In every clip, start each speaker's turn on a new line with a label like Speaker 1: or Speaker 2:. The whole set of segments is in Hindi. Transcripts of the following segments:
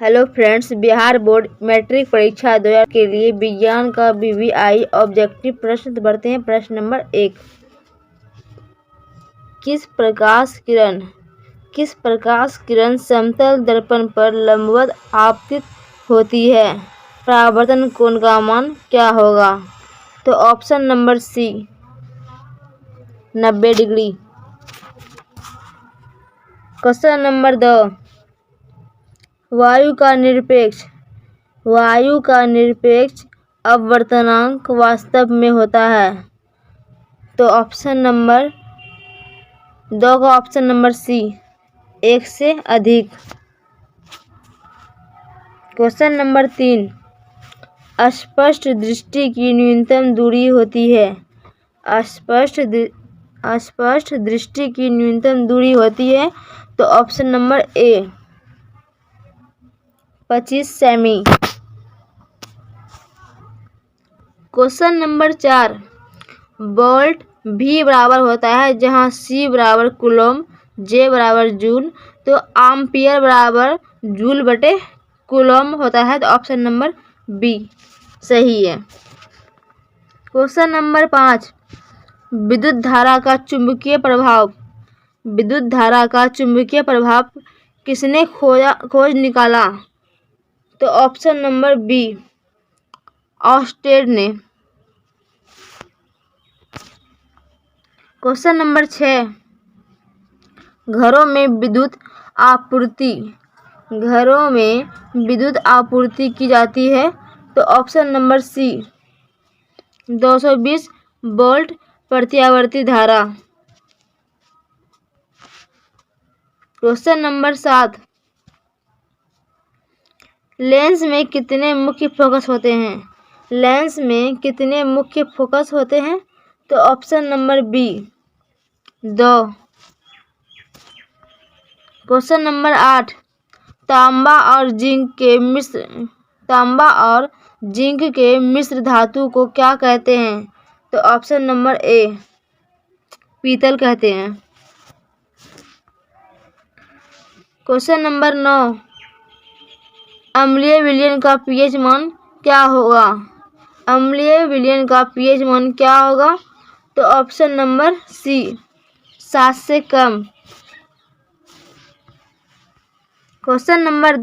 Speaker 1: Hello friends, Bihar board matric परीक्षा 2000 के लिए विज्ञान का वीवीआई ऑब्जेक्टिव प्रश्न बढ़ते हैं। प्रश्न नंबर 1। किस प्रकाश किरण समतल दर्पण पर लंबवत आपतित होती है? परावर्तन कोण का मान क्या होगा? तो option number C 90 degree. Question number 2। वायु का निरपेक्ष अपवर्तनांक वास्तव में होता है? तो ऑप्शन नंबर 2 का ऑप्शन नंबर सी 1 से अधिक। Question number 3। अस्पष्ट दृष्टि की न्यूनतम दूरी होती है? अस्पष्ट दृष्टि की न्यूनतम दूरी होती है? तो ऑप्शन नंबर ए 25 सेमी। Question number 4। वोल्ट V बराबर होता है जहां C बराबर कूलम, J बराबर जूल, तो आम्पियर बराबर जूल बटे कूलम होता है। तो ऑप्शन नंबर बी सही है। Question number 5। विद्युत धारा का चुंबकीय प्रभाव किसने खोज निकाला? तो ऑप्शन नंबर बी ऑस्टेड ने। Question number 6। घरों में विद्युत आपूर्ति की जाती है? तो ऑप्शन नंबर सी 220 वोल्ट प्रत्यावर्ती धारा। Question number 7। लेंस में कितने मुख्य फोकस होते हैं? तो option number B 2। Question number 8। तांबा और जिंक के मिश्र धातु को क्या कहते हैं? तो ऑप्शन नंबर ए पीतल कहते हैं। Question number 9। अम्लीय विलयन का पीएच मान क्या होगा? तो ऑप्शन नंबर सी 7 से कम। Question number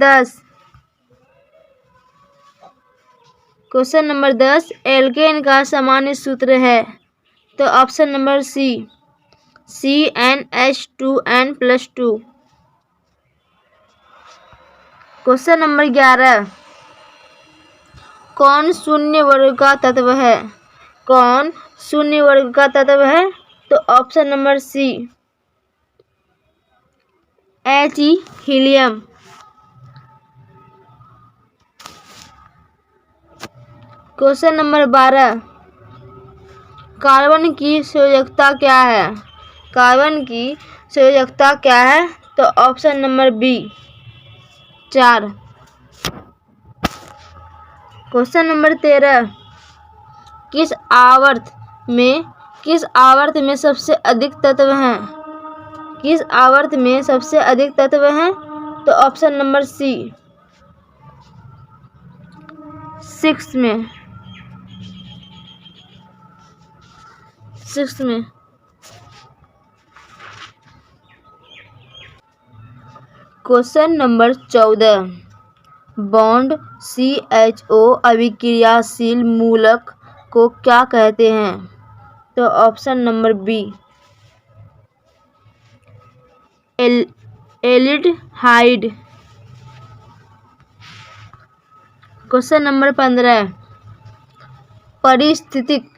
Speaker 1: 10। एल्केन का सामान्य सूत्र है? तो option number C CnH2n+2। Question number 11। कौन शून्य वर्ग का तत्व है? तो option number C He helium. Question number 12। Carbon की संयोजकता क्या है? तो option number B 4। Question number 13। किस आवर्त में सबसे अधिक तत्व हैं? तो ऑप्शन नंबर सी 6 में। Question number 14। बॉन्ड CHO अभिक्रियाशील मूलक को क्या कहते हैं? तो option number B aldehyde. Question number 15। परिस्थितिक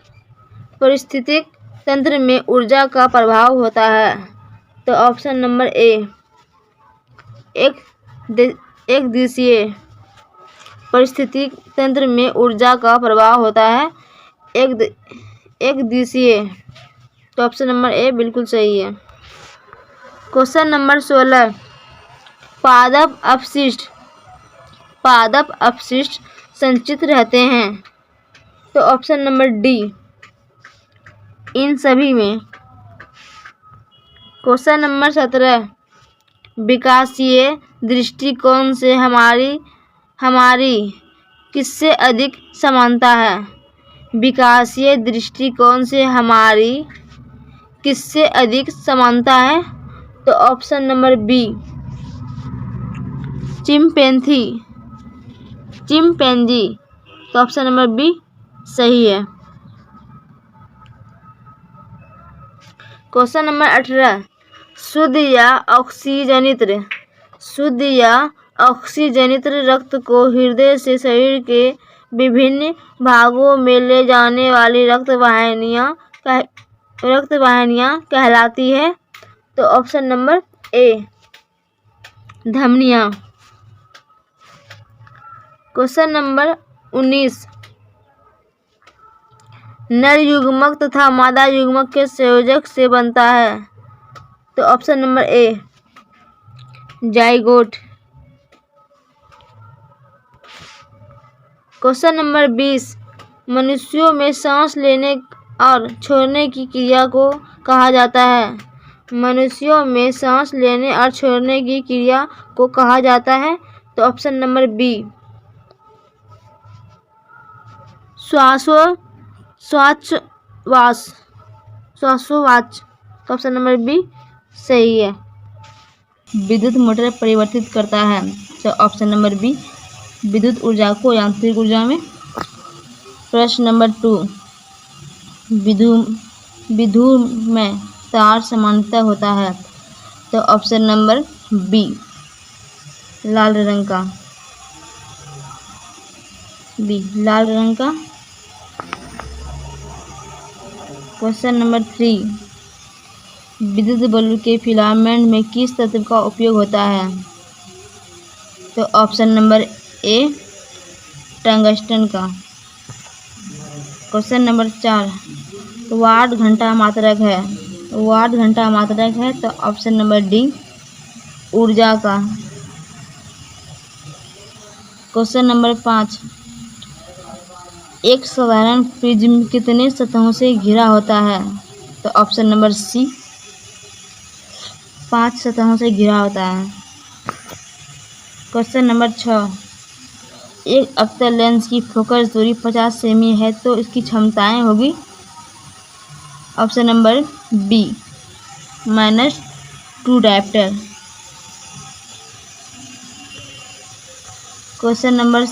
Speaker 1: तंत्र में ऊर्जा का प्रभाव होता है? तो ऑप्शन नंबर ए एक दिशीय। परिस्थितिक तंत्र में ऊर्जा का प्रभाव होता है एक दिशीय। तो ऑप्शन नंबर ए बिल्कुल सही है। Question number 16। पादप अपशिष्ट संचित रहते हैं? तो ऑप्शन नंबर डी इन सभी में। Question number 17। विकासीय दृष्टिकोण से हमारी किससे अधिक समानता है? विकासीय दृष्टिकोण से हमारी किससे अधिक समानता है? तो ऑप्शन नंबर बी, चिंपैंजी। तो ऑप्शन नंबर बी सही है। क्वेश्चन नंबर 18, शुद्ध या ऑक्सीजनित रक्त को हृदय से शरीर के विभिन्न भागों में ले जाने वाली रक्त वाहिनियां कहलाती है? तो ऑप्शन नंबर ए, धमनियां। क्वेश्चन नंबर 19, नर युग्मक तथा मादा युग्मक के संयोजक से बनता है? तो ऑप्शन नंबर ए, जाइगोट। क्वेश्चन नंबर 20, मनुष्यों में सांस लेने और छोड़ने की क्रिया को कहा जाता है? मनुष्यों में सांस लेने और छोड़ने की क्रिया को कहा जाता है? तो ऑप्शन नंबर बी, श्वासोच्छ्वास। तो ऑप्शन नंबर बी सही है। विद्युत मोटर परिवर्तित करता है? तो ऑप्शन नंबर बी, विद्युत ऊर्जा को यांत्रिक ऊर्जा में। प्रश्न नंबर 2, विद्युत में तार सामान्यतः होता है? तो ऑप्शन नंबर बी, लाल रंग का। क्वेश्चन नंबर 3, विद्युत बल्ब के फिलामेंट में किस तत्व का उपयोग होता है? तो ऑप्शन नंबर ए, टंगस्टन का। क्वेश्चन नंबर 4, वाट घंटा मात्रक है? तो ऑप्शन नंबर डी, ऊर्जा का। क्वेश्चन नंबर 5, एक साधारण प्रिज्म कितने सतहों से घिरा होता है? तो ऑप्शन नंबर सी, 5 सतहों से घिरा होता है। क्वेश्चन नंबर 6, एक अवतल लेंस की फोकस दूरी 50 सेमी है तो इसकी क्षमताएं होगी? Option number B, -2 dioptre. Question number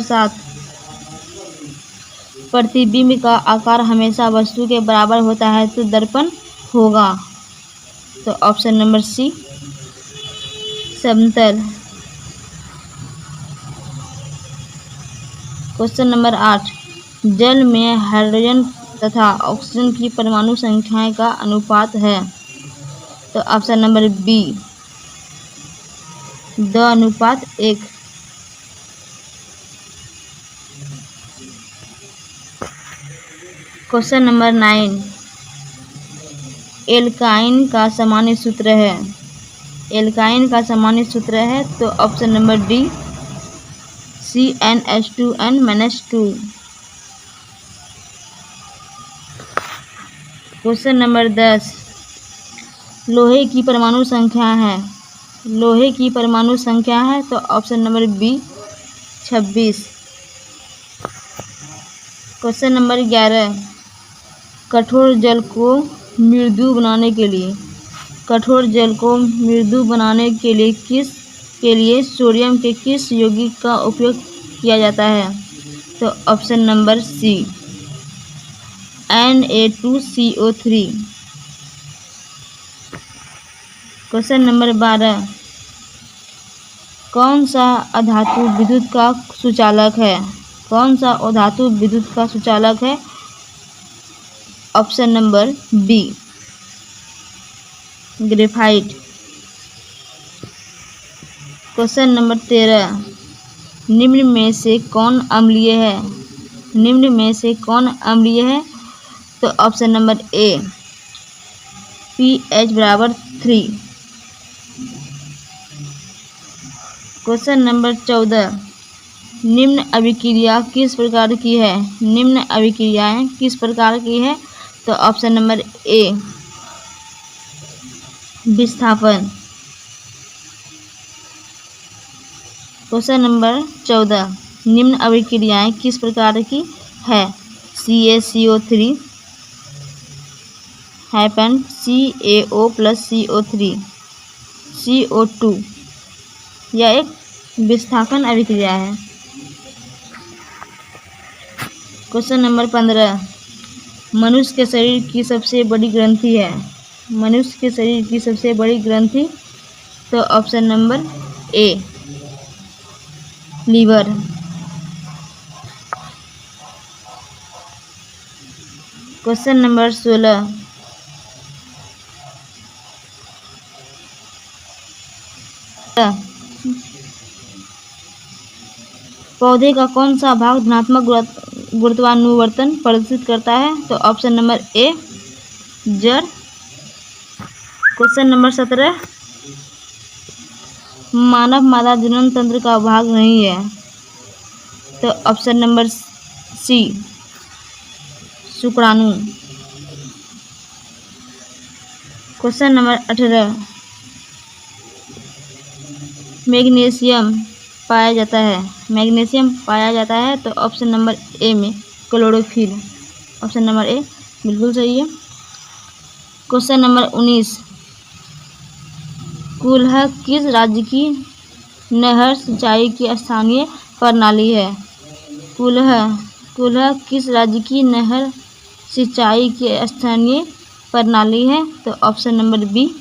Speaker 1: 7, प्रतिबिंब का आकार हमेशा वस्तु के बराबर होता है तो दर्पण होगा? तो ऑप्शन नंबर सी, समतल। क्वेश्चन नंबर 8, जल में हाइड्रोजन तथा ऑक्सीजन की परमाणु संख्याएं का अनुपात है? तो option number B, 2:1। Question number 9, alkyne का सामान्य सूत्र है? तो option number D, CnH2n-2। Question number 10, लोहे की परमाणु संख्या है? तो option number B, 26। Question number 11, कठोर जल को मृदु बनाने के लिए सोडियम के किस यौगिक का उपयोग किया जाता है? तो option number C, Na2CO3। Question number 12, कौन सा अधातु विद्युत का सुचालक है? Option number B, graphite. Question number 13, निम्न में से कौन अम्लीय है? तो option number A, pH = 3। Question number 14, निम्न अभिक्रियाएं किस प्रकार की है? तो ऑप्शन नंबर ए, विस्थापन। क्वेश्चन नंबर 14, निम्न अभिक्रियाएं किस प्रकार की है? CaCO3 happen CaO plus CO3 CO2, यह एक विस्थापन अभिक्रिया है। क्वेश्चन नंबर 15, मनुष्य के शरीर की सबसे बड़ी ग्रंथि है। मनुष्य के शरीर की सबसे बड़ी ग्रंथि, तो option number A liver. Question number 16, पौधे का कौन सा भाग धनात्मक गुरुत्वानुवर्तन प्रदर्शित करता है? तो ऑप्शन नंबर ए जड़। क्वेश्चन नंबर 17, मानव मादा जनन तंत्र का भाग नहीं है। तो ऑप्शन नंबर सी शुक्राणु। क्वेश्चन नंबर 18, मैग्नीशियम पाया जाता है। मैग्नीशियम पाया जाता है, तो ऑप्शन नंबर ए में क्लोरोफिल। ऑप्शन नंबर ए बिल्कुल सही है। क्वेश्चन नंबर 19, कुल्ह किस राज्य की नहर सिंचाई की स्थानीय प्रणाली है? कुल्ह किस राज्य की नहर सिंचाई की स्थानीय प्रणाली है? तो option number B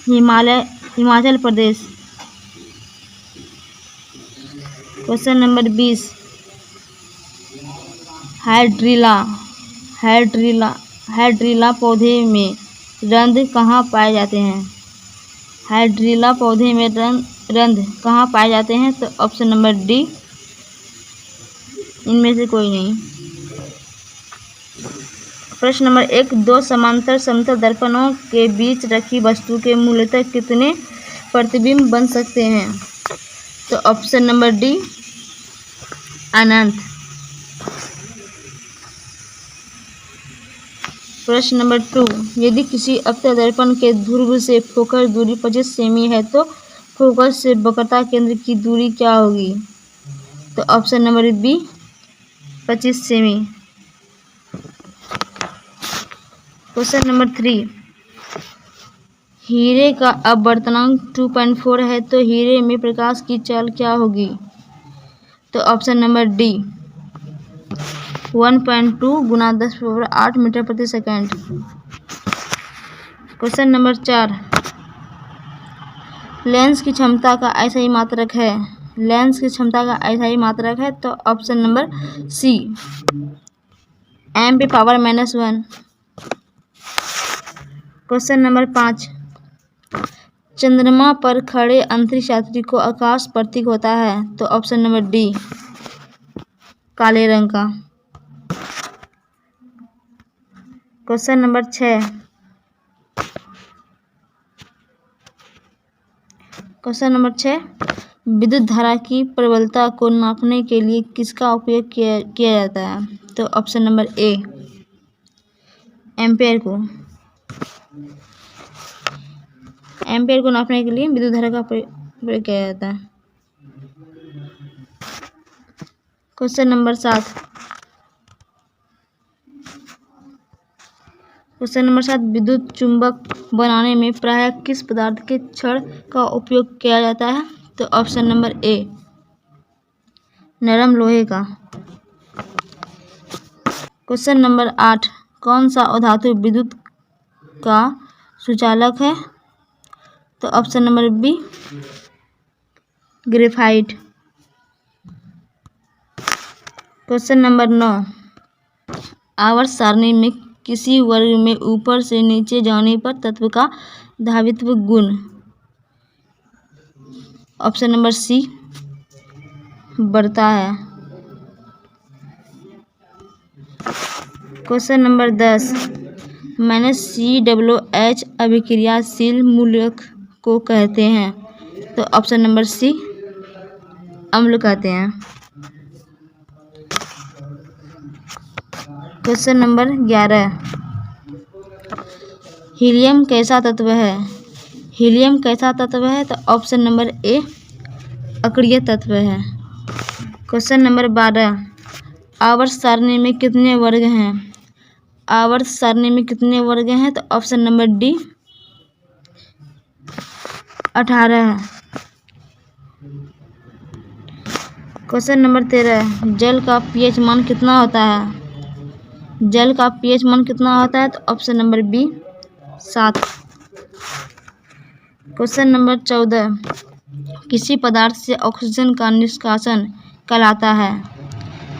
Speaker 1: Himachal Pradesh. Question number 20, hydrilla पौधे में रंध्र कहाँ पाए जाते हैं? हाइड्रिला पौधे में रंध्र कहाँ पाए जाते हैं? तो ऑप्शन नंबर डी इनमें से कोई नहीं। प्रश्न नंबर 1, दो समांतर समतल दर्पणों के बीच रखी वस्तु के मूलतः कितने प्रतिबिंब बन सकते हैं? तो ऑप्शन नंबर डी अनंत। प्रश्न नंबर 2, यदि किसी अवतल दर्पण के ध्रुव से फोकस दूरी 25 सेमी है तो फोकस से वक्रता केंद्र की दूरी क्या होगी? तो ऑप्शन नंबर बी 25 सेमी। क्वेश्चन नंबर 3, हीरे का अपवर्तनांक 2.4 है तो हीरे में प्रकाश की चाल क्या होगी? तो ऑप्शन नंबर डी 1.2 गुना 10⁸ मीटर प्रति सेकंड। क्वेश्चन नंबर 4, लेंस की क्षमता का अस्थायी मात्रक है। लेंस की क्षमता का अस्थायी मात्रक है, तो option number C m⁻⁻1। Question number 5, चंद्रमा पर खड़े अंतरिक्ष यात्री को आकाश प्रतीक होता है। तो ऑप्शन नंबर डी काले रंग का। क्वेश्चन नंबर 6, विद्युत धारा की प्रबलता को नापने के लिए किसका उपयोग किया जाता है? तो ऑप्शन नंबर ए एम्पेयर को नापने के लिए विद्युत धारा का प्रयोग किया जाता है। क्वेश्चन नंबर 7, विद्युत चुंबक बनाने में प्रायः किस पदार्थ के छड़ का उपयोग किया जाता है? तो ऑप्शन नंबर ए नरम लोहे का। क्वेश्चन नंबर 8, कौन सा अधातु विद्युत का सुचालक है? तो option number B graphite. Question number 9, आवर्त सारणी में किसी वर्ग में ऊपर से नीचे जाने पर तत्व का धावित्व गुण? ऑप्शन नंबर सी बढ़ता है। क्वेश्चन नंबर 10, मैंने COOH अभिक्रियाशील मूलक को कहते हैं। तो ऑप्शन नंबर सी अम्ल कहते हैं। क्वेश्चन नंबर 11, हीलियम कैसा तत्व है? हीलियम कैसा तत्व है? तो ऑप्शन नंबर ए अक्रिय तत्व है। क्वेश्चन नंबर 12, आवर्त सारणी में कितने वर्ग हैं? आवर्त सारणी में कितने वर्ग हैं? तो ऑप्शन नंबर डी 18 है। क्वेश्चन नंबर 13, जल का पीएच मान कितना होता है? जल का पीएच मान कितना होता है? तो option number B 7। Question number 14, किसी पदार्थ से ऑक्सीजन का निष्कासन कहलाता है?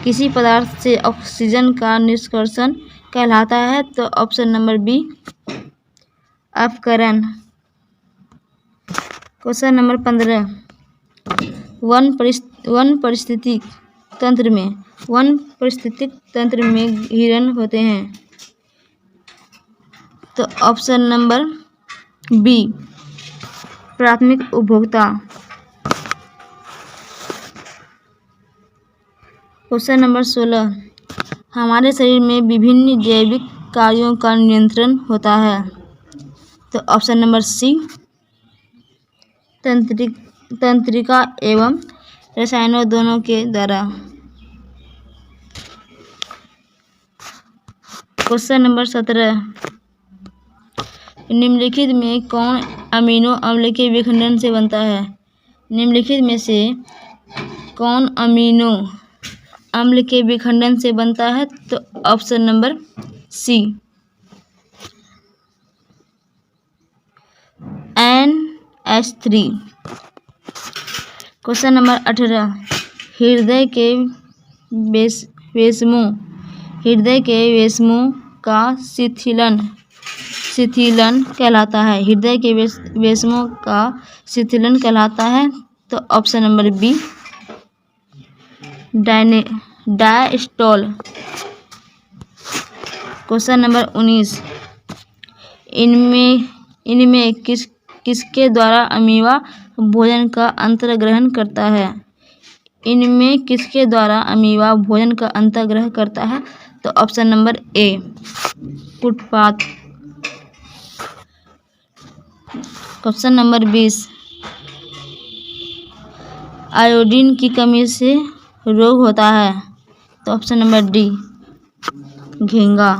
Speaker 1: किसी पदार्थ से ऑक्सीजन का निष्कर्षण कहलाता है? तो ऑप्शन नंबर बी अपकरण। क्वेश्चन नंबर 15, वन परिस्थितिक तंत्र में हिरण होते हैं? तो ऑप्शन नंबर बी प्राथमिक उपभोक्ता। क्वेश्चन नंबर 16, हमारे शरीर में विभिन्न जैविक कार्यों का नियंत्रण होता है? तो ऑप्शन नंबर सी तंत्रिका एवं रसायनों दोनों के द्वारा। क्वेश्चन नंबर 17, निम्नलिखित में कौन अमीनो अम्ल के विखंडन से बनता है? निम्नलिखित में से कौन अमीनो अम्ल के विखंडन से बनता है? तो option number C NH3। Question number 18, हृदय के वेशमों का शिथिलन कहलाता है? हृदय के वेशमों का शिथिलन कहलाता है? तो option number B diastole. Question number 19, इनमें किसके द्वारा अमीबा भोजन का अंतर्ग्रहण करता है? इनमें किसके द्वारा अमीबा भोजन का अंतर्ग्रहण करता है? तो ऑप्शन नंबर ए फुटपाथ। क्वेश्चन नंबर 20, आयोडीन की कमी से रोग होता है? तो ऑप्शन नंबर डी घिंगा।